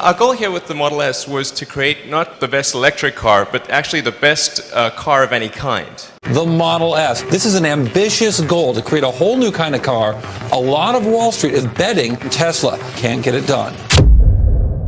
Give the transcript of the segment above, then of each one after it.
Our goal here with the Model S was to create not the best electric car, but actually the best car of any kind. The Model S. This is an ambitious goal to create a whole new kind of car. A lot of Wall Street is betting Tesla can't get it done.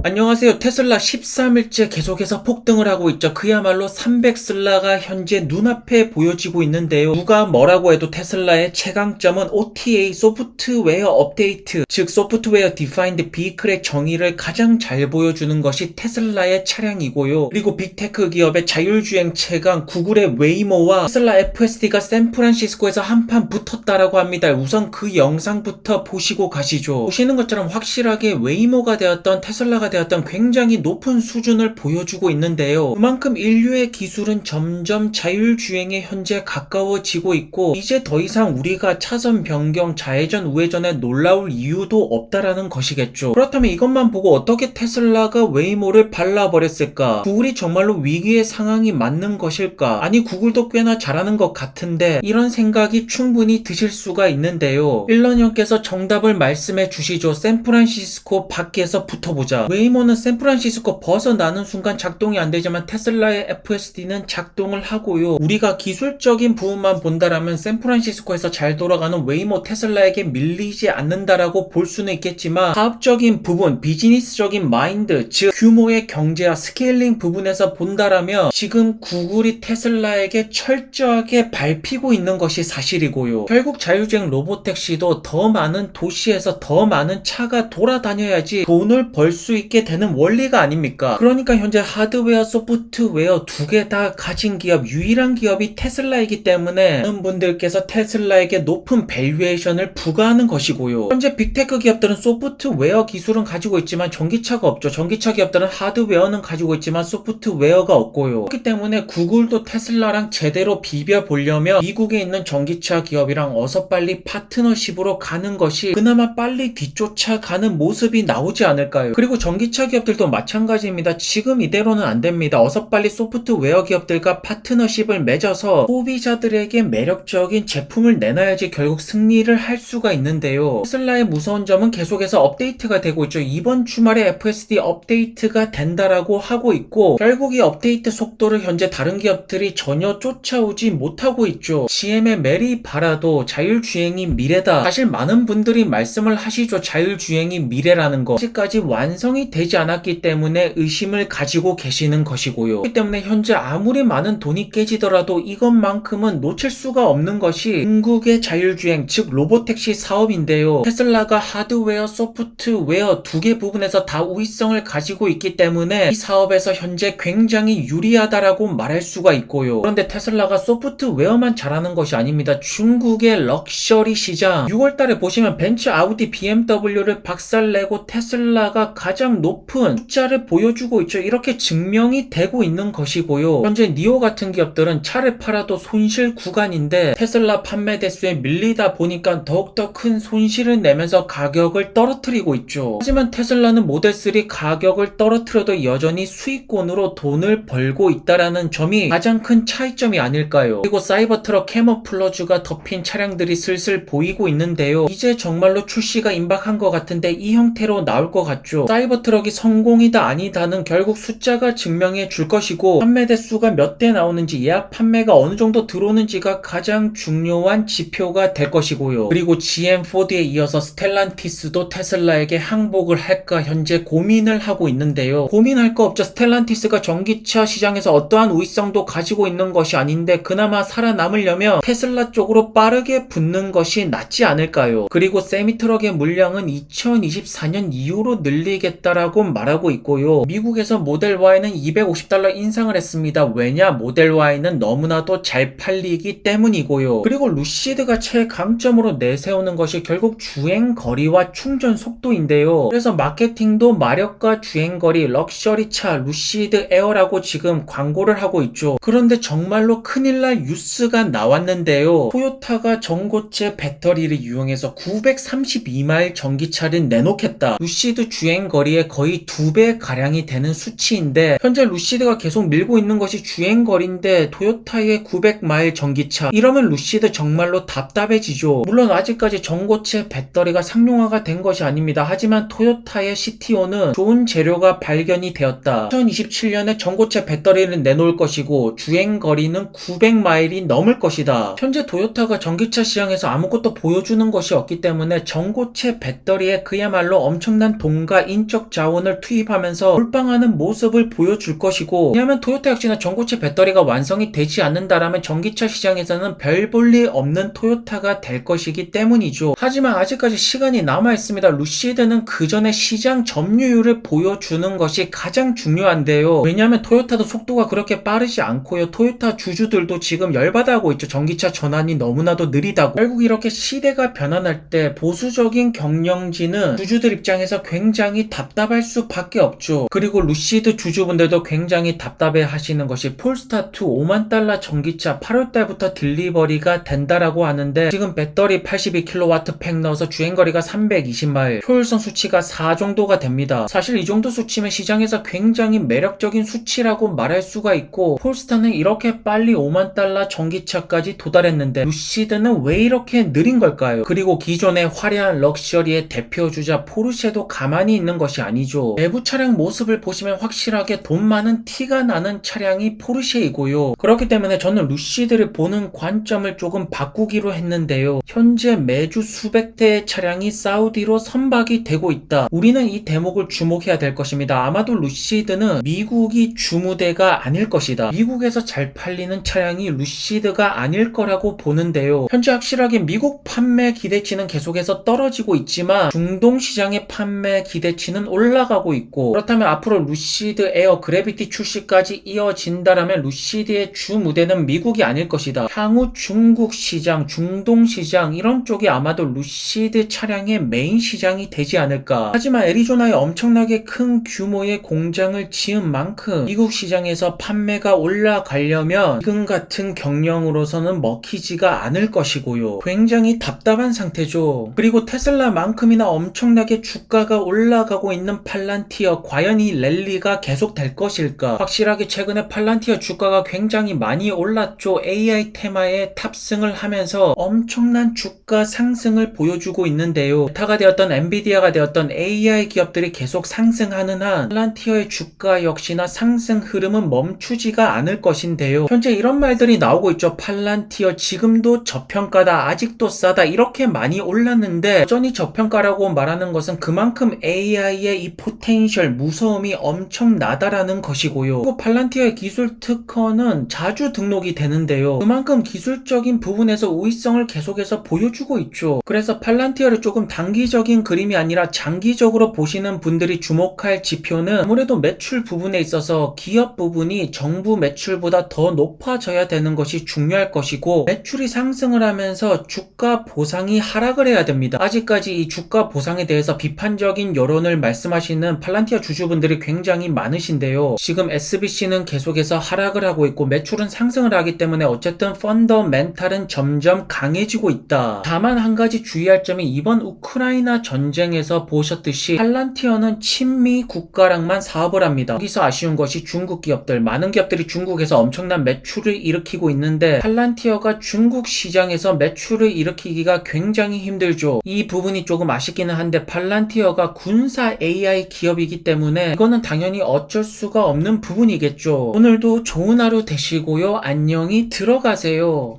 안녕하세요. 테슬라 13일째 계속해서 폭등을 하고 있죠. 그야말로 300슬라가 현재 눈앞에 보여지고 있는데요. 누가 뭐라고 해도 테슬라의 최강점은 OTA, 소프트웨어 업데이트, 즉 소프트웨어 디파인드 비클의 정의를 가장 잘 보여주는 것이 테슬라의 차량이고요. 그리고 빅테크 기업의 자율주행 최강 구글의 웨이모와 테슬라 FSD가 샌프란시스코에서 한판 붙었다라고 합니다. 우선 그 영상부터 보시고 가시죠. 보시는 것처럼 확실하게 웨이모가 되었던 테슬라가 되었던 굉장히 높은 수준을 보여주고 있는데요. 그만큼 인류의 기술은 점점 자율주행에 현재 가까워지고 있고 이제 더 이상 우리가 차선 변경, 좌회전, 우회전에 놀라울 이유도 없다라는 것이겠죠. 그렇다면 이것만 보고 어떻게 테슬라가 웨이모를 발라버렸을까? 구글이 정말로 위기의 상황이 맞는 것일까? 아니 구글도 꽤나 잘하는 것 같은데 이런 생각이 충분히 드실 수가 있는데요. 일러님께서 정답을 말씀해 주시죠. 샌프란시스코 밖에서 붙어보자. 웨이모는 샌프란시스코 벗어나는 순간 작동이 안 되지만 테슬라의 FSD는 작동을 하고요. 우리가 기술적인 부분만 본다라면 샌프란시스코에서 잘 돌아가는 웨이모 테슬라에게 밀리지 않는다라고 볼 수는 있겠지만 사업적인 부분, 비즈니스적인 마인드, 즉 규모의 경제와 스케일링 부분에서 본다라면 지금 구글이 테슬라에게 철저하게 밟히고 있는 것이 사실이고요. 결국 자율주행 로보택시도 더 많은 도시에서 더 많은 차가 돌아다녀야지 돈을 벌 수 있게 되는 원리가 아닙니까? 그러니까 현재 하드웨어, 소프트웨어 두 개 다 가진 기업, 유일한 기업이 테슬라이기 때문에 많은 분들께서 테슬라에게 높은 밸류에이션을 부과하는 것이고요. 현재 빅테크 기업들은 소프트웨어 기술은 가지고 있지만 전기차가 없죠. 전기차 기업들은 하드웨어는 가지고 있지만 소프트웨어가 없고요. 그렇기 때문에 구글도 테슬라랑 제대로 비벼보려면 미국에 있는 전기차 기업이랑 어서 빨리 파트너십으로 가는 것이 그나마 빨리 뒤쫓아가는 모습이 나오지 않을까요? 그리고 전기차 기업들도 마찬가지입니다. 지금 이대로는 안 됩니다. 어서 빨리 소프트웨어 기업들과 파트너십을 맺어서 소비자들에게 매력적인 제품을 내놔야지 결국 승리를 할 수가 있는데요. 테슬라의 무서운 점은 계속해서 업데이트가 되고 있죠. 이번 주말에 FSD 업데이트가 된다라고 하고 있고 결국 이 업데이트 속도를 현재 다른 기업들이 전혀 쫓아오지 못하고 있죠. GM의 메리 바라도 자율주행이 미래다. 사실 많은 분들이 말씀을 하시죠. 자율주행이 미래라는 거. 아직까지 완성이 되지 않았기 때문에 의심을 가지고 계시는 것이고요. 그렇기 때문에 현재 아무리 많은 돈이 깨지더라도 이것만큼은 놓칠 수가 없는 것이 중국의 자율주행, 즉 로보택시 사업인데요. 테슬라가 하드웨어, 소프트웨어 두 개 부분에서 다 우위성을 가지고 있기 때문에 이 사업에서 현재 굉장히 유리하다라고 말할 수가 있고요. 그런데 테슬라가 소프트웨어만 잘하는 것이 아닙니다. 중국의 럭셔리 시장 6월달에 보시면 벤츠, 아우디, BMW를 박살내고 테슬라가 가장 높은 숫자를 보여주고 있죠. 이렇게 증명이 되고 있는 것이고요. 현재 니오 같은 기업들은 차를 팔아도 손실 구간인데 테슬라 판매 대수에 밀리다 보니까 더욱더 큰 손실을 내면서 가격을 떨어뜨리고 있죠. 하지만 테슬라는 모델3 가격을 떨어뜨려도 여전히 수익권으로 돈을 벌고 있다라는 점이 가장 큰 차이점이 아닐까요? 그리고 사이버트럭 캐모플러주가 덮인 차량들이 슬슬 보이고 있는데요. 이제 정말로 출시가 임박한 것 같은데 이 형태로 나올 것 같죠. 사이버트럭이 성공이다 아니다는 결국 숫자가 증명해 줄 것이고 판매 대수가 몇 대 나오는지 예약 판매가 어느 정도 들어오는지가 가장 중요한 지표가 될 것이고요. 그리고 GM 포드에 이어서 스텔란티스도 테슬라에게 항복을 할까 현재 고민을 하고 있는데요. 고민할 거 없죠. 스텔란티스가 전기차 시장에서 어떠한 우위성도 가지고 있는 것이 아닌데 그나마 살아남으려면 테슬라 쪽으로 빠르게 붙는 것이 낫지 않을까요? 그리고 세미트럭의 물량은 2024년 이후로 늘리겠다라고 말하고 있고요. 미국에서 모델 Y는 $250 인상을 했습니다. 왜냐? 모델 Y는 너무나도 잘 팔리기 때문이고요. 그리고 루시드가 최강점으로 내세우는 것이 결국 주행거리와 충전 속도인데요. 그래서 마케팅도 마력과 주행거리, 럭셔리차, 루시드 에어라고 지금 광고를 하고 있죠. 그런데 정말로 큰일날 뉴스가 나왔는데요. 토요타가 전고체 배터리를 이용해서 932마일 전기차를 내놓겠다. 루시드 주행거리에 루시드의 거의 2배 가량이 되는 수치인데, 현재 루시드가 계속 밀고 있는 것이 주행거리인데 토요타의 900마일 전기차, 이러면 루시드 정말로 답답해지죠. 물론 아직까지 전고체 배터리가 상용화가 된 것이 아닙니다. 하지만 토요타의 CTO는 좋은 재료가 발견이 되었다. 2027년에 전고체 배터리를 내놓을 것이고 주행거리는 900마일이 넘을 것이다. 현재 토요타가 전기차 시장에서 아무것도 보여주는 것이 없기 때문에 전고체 배터리에 그야말로 엄청난 돈과 인적 자원을 투입하면서 몰빵하는 모습을 보여줄 것이고, 왜냐하면 토요타 역시나 전고체 배터리가 완성이 되지 않는다라면 전기차 시장에서는 별 볼 일 없는 토요타가 될 것이기 때문이죠. 하지만 아직까지 시간이 남아있습니다. 루시드는 그 전에 시장 점유율을 보여주는 것이 가장 중요한데요. 왜냐하면 토요타도 속도가 그렇게 빠르지 않고요. 토요타 주주들도 지금 열받아하고 있죠. 전기차 전환이 너무나도 느리다고. 결국 이렇게 시대가 변환할 때 보수적인 경영진은 주주들 입장에서 굉장히 답답할 수밖에 없죠. 그리고 루시드 주주분들도 굉장히 답답해 하시는 것이 폴스타2 5만 달러 전기차 8월달부터 딜리버리가 된다라고 하는데, 지금 배터리 82kW 팩 넣어서 주행거리가 320마일, 효율성 수치가 4 정도가 됩니다. 사실 이 정도 수치면 시장에서 굉장히 매력적인 수치라고 말할 수가 있고, 폴스타는 이렇게 빨리 5만 달러 전기차까지 도달했는데 루시드는 왜 이렇게 느린 걸까요? 그리고 기존의 화려한 럭셔리의 대표주자 포르쉐도 가만히 있는 것이 아니죠. 내부 차량 모습을 보시면 확실하게 돈 많은 티가 나는 차량이 포르쉐이고요. 그렇기 때문에 저는 루시드를 보는 관점을 조금 바꾸기로 했는데요. 현재 매주 수백 대의 차량이 사우디로 선박이 되고 있다. 우리는 이 대목을 주목해야 될 것입니다. 아마도 루시드는 미국이 주무대가 아닐 것이다. 미국에서 잘 팔리는 차량이 루시드가 아닐 거라고 보는데요. 현재 확실하게 미국 판매 기대치는 계속해서 떨어지고 있지만 중동 시장의 판매 기대치는 올라가고 있고, 그렇다면 앞으로 루시드 에어 그래비티 출시까지 이어진다라면 루시드의 주 무대는 미국이 아닐 것이다. 향후 중국 시장, 중동 시장 이런 쪽이 아마도 루시드 차량의 메인 시장이 되지 않을까. 하지만 애리조나에 엄청나게 큰 규모의 공장을 지은 만큼 미국 시장에서 판매가 올라가려면 지금 같은 경영으로서는 먹히지가 않을 것이고요. 굉장히 답답한 상태죠. 그리고 테슬라만큼이나 엄청나게 주가가 올라가고 있는 팔란티어, 과연 이 랠리가 계속될 것일까? 확실하게 최근에 팔란티어 주가가 굉장히 많이 올랐죠. AI 테마에 탑승을 하면서 엄청난 주가 상승을 보여주고 있는데요. 메타가 되었던 엔비디아가 되었던 AI 기업들이 계속 상승하는 한 팔란티어의 주가 역시나 상승 흐름은 멈추지가 않을 것인데요. 현재 이런 말들이 나오고 있죠. 팔란티어 지금도 저평가다, 아직도 싸다, 이렇게 많이 올랐는데 여전히 저평가라고 말하는 것은 그만큼 AI의 이 포텐셜, 무서움이 엄청나다라는 것이고요. 그리고 팔란티어의 기술 특허는 자주 등록이 되는데요. 그만큼 기술적인 부분에서 우위성을 계속해서 보여주고 있죠. 그래서 팔란티어를 조금 단기적인 그림이 아니라 장기적으로 보시는 분들이 주목할 지표는 아무래도 매출 부분에 있어서 기업 부분이 정부 매출보다 더 높아져야 되는 것이 중요할 것이고, 매출이 상승을 하면서 주가 보상이 하락을 해야 됩니다. 아직까지 이 주가 보상에 대해서 비판적인 여론을 말씀하시는 팔란티어 주주분들이 굉장히 많으신데요. 지금 SBC는 계속해서 하락을 하고 있고 매출은 상승을 하기 때문에 어쨌든 펀더멘탈은 점점 강해지고 있다. 다만 한 가지 주의할 점이, 이번 우크라이나 전쟁에서 보셨듯이 팔란티어는 친미 국가랑만 사업을 합니다. 여기서 아쉬운 것이 중국 기업들, 많은 기업들이 중국에서 엄청난 매출을 일으키고 있는데 팔란티어가 중국 시장에서 매출을 일으키기가 굉장히 힘들죠. 이 부분이 조금 아쉽기는 한데 팔란티어가 군사 AI 기업이기 때문에 이거는 당연히 어쩔 수가 없는 부분이겠죠. 오늘도 좋은 하루 되시고요. 안녕히 들어가세요.